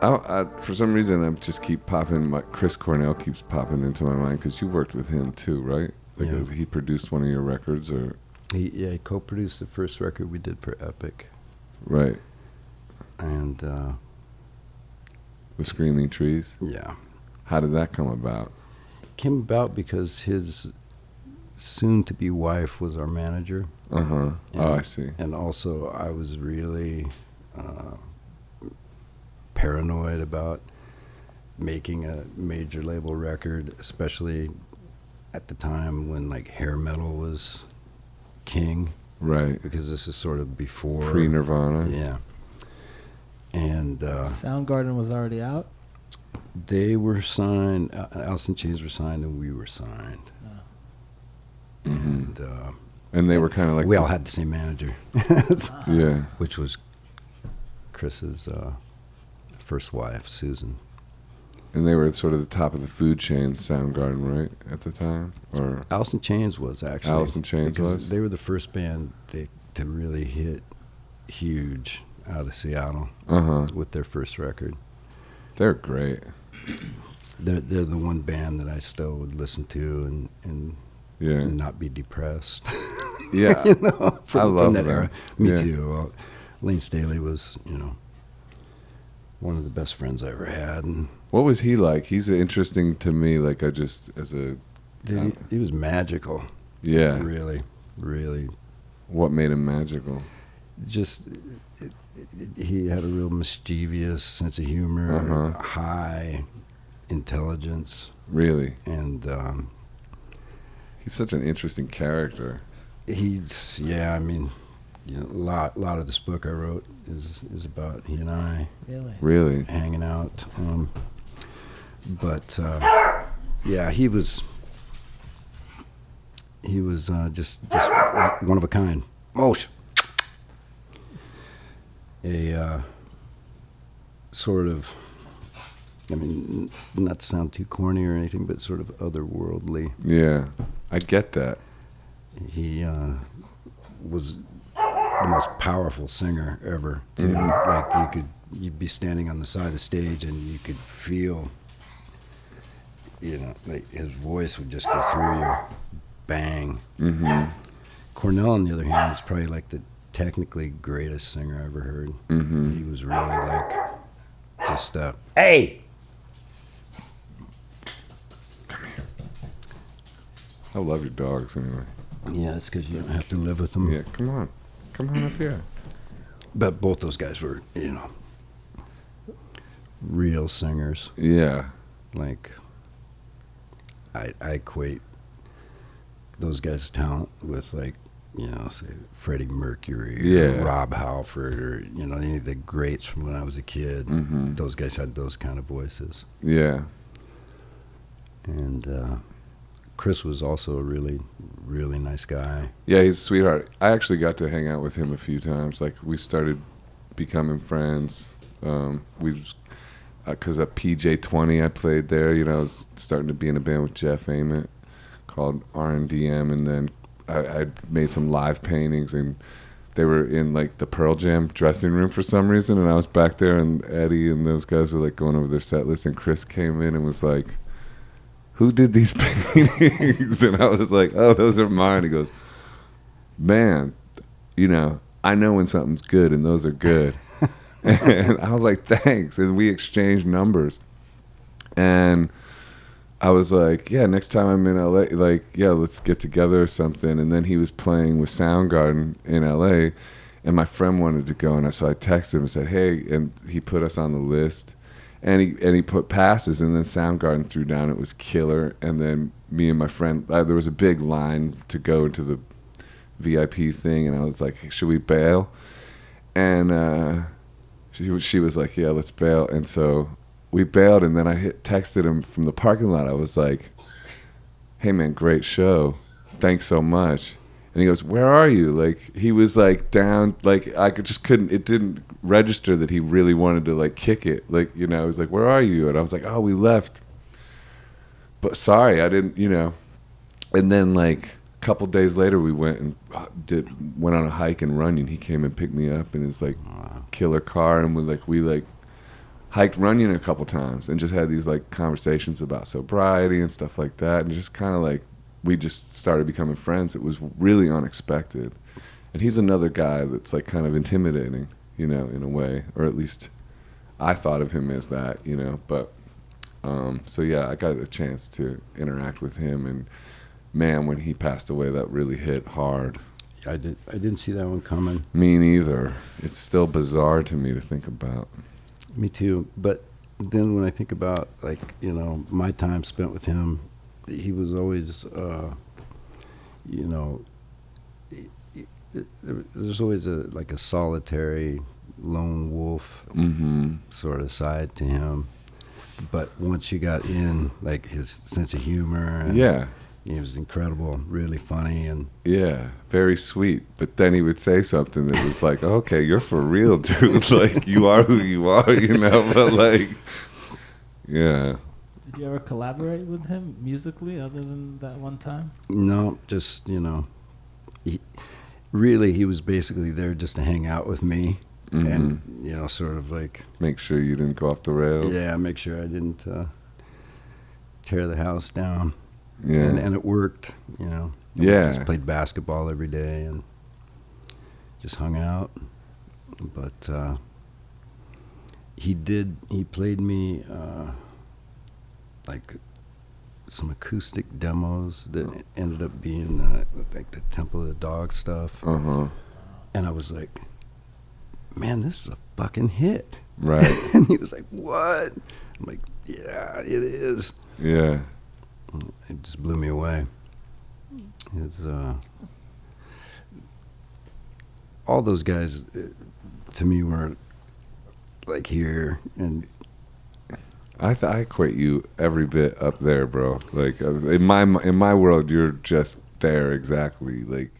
For some reason, I just keep popping. Chris Cornell keeps popping into my mind because you worked with him too, right? Like Yeah. he produced one of your records, or He co-produced the first record we did for Epic, right? and The Screaming Trees. yeah, How did that come about? came about because his soon-to-be wife was our manager. Oh, I see. And also, I was really paranoid about making a major label record, especially at the time when like hair metal was king. Right. Because this is sort of before Pre-Nirvana. Yeah. And Soundgarden was already out. they were signed. Alice in Chains were signed, and we were signed. Mm-hmm. And And they were kind of like we all had the same manager. Yeah. Which was Chris's first wife, Susan. And they were at sort of the top of the food chain, Soundgarden, right, at the time? Or Alice in Chains was actually. Alice in Chains because was? they were the first band to really hit huge out of Seattle with their first record. They're great. They're the one band that I still would listen to and Yeah. not be depressed. Yeah. You know, from love that them. era. Me Yeah. too. Well, LAYNE STALEY was, one of the best friends I ever had. And What was he like? He's interesting to me, like I just, as a... dude, he was magical. Yeah. Really, really. What made him magical? Just, he had a real mischievous sense of humor, high intelligence, Really? and He's such an interesting character. he's, a lot of this book I wrote is about he and I Really? Really? hanging out. But he was just one of a kind. Mosh. A sort of, not to sound too corny or anything, but sort of otherworldly. Yeah. I get that. He was the most powerful singer ever. Too. Like you'd be standing on the side of the stage and you could feel, like his voice would just go through you, bang. Mm-hmm. Cornell, on the other hand, was probably like the technically greatest singer I ever heard. Mm-hmm. He was really like just hey. I love your dogs anyway. Yeah, it's because you don't have to live with them. Yeah, come on. Come on up here. But both those guys were, real singers. Yeah. Like, I equate those guys' talent with, like, say Freddie Mercury or Rob Halford or, any of the greats from when I was a kid. Mm-hmm. Those guys had those kind of voices. Yeah. And Chris was also a really, really nice guy. Yeah, he's a sweetheart. I actually got to hang out with him a few times. Like, we started becoming friends. Because at PJ20 I played there. I was starting to be in a band with Jeff Ament called R&DM, and then I made some live paintings, and they were in like the Pearl Jam dressing room for some reason, and I was back there, and Eddie and those guys were like going over their set list, and Chris came in and was like, "Who did these paintings?" And I was like, "Oh, those are mine." He goes, "Man, I know when something's good, and those are good." And I was like, "Thanks." And we exchanged numbers. And I was like, "Yeah, next time I'm in LA, like, yeah, let's get together or something." And then he was playing with Soundgarden in LA, and my friend wanted to go, and so I texted him and said, "Hey," and he put us on the list. And he put passes, and then Soundgarden threw down. It was killer. And then me and my friend, there was a big line to go into the VIP thing, and I was like, "Hey, should we bail?" And she was like, "Yeah, let's bail." And so we bailed, and then I texted him from the parking lot. I was like, "Hey man, great show, thanks so much." And he goes, "Where are you?" Like, he was like down, like I couldn't, it didn't register that he really wanted to like kick it. Like, he was like, "Where are you?" And I was like, "Oh, we left. But sorry, I didn't, And then like a couple days later we went and went on a hike in Runyon. He came and picked me up in his like killer car, and we hiked Runyon a couple times and just had these like conversations about sobriety and stuff like that, and just kind of like we just started becoming friends. It was really unexpected, and he's another guy that's like kind of intimidating, you know, in a way, or at least I thought of him as that, you know. But so yeah, I got a chance to interact with him, and man, when he passed away, that really hit hard. I didn't see that one coming. Me neither. It's still bizarre to me to think about. Me too. But then when I think about, like, you know, my time spent with him, he was always, you know, there's always a solitary lone wolf sort of side to him. But once you got in, like, his sense of humor, and Yeah. he was incredible, really funny, and Yeah, very sweet. But then he would say something that was like, okay, you're for real, dude. Like, you are who you are, you know? But, like, yeah. Did you ever collaborate with him musically other than that one time? no, just, you know, he was basically there just to hang out with me, and, you know, sort of like, Make sure you didn't go off the rails. yeah, make sure I didn't tear the house down. Yeah. And it worked, you know. Yeah. Just played basketball every day and just hung out. But he played me like some acoustic demos that ended up being like the Temple of the Dog stuff. Uh-huh. And I was like, man, this is a fucking hit. Right. And he was like, what? I'm like, yeah, it is. Yeah. It just blew me away. It's all those guys to me were like here, and I equate you every bit up there, bro. Like in my world, you're just there exactly. Like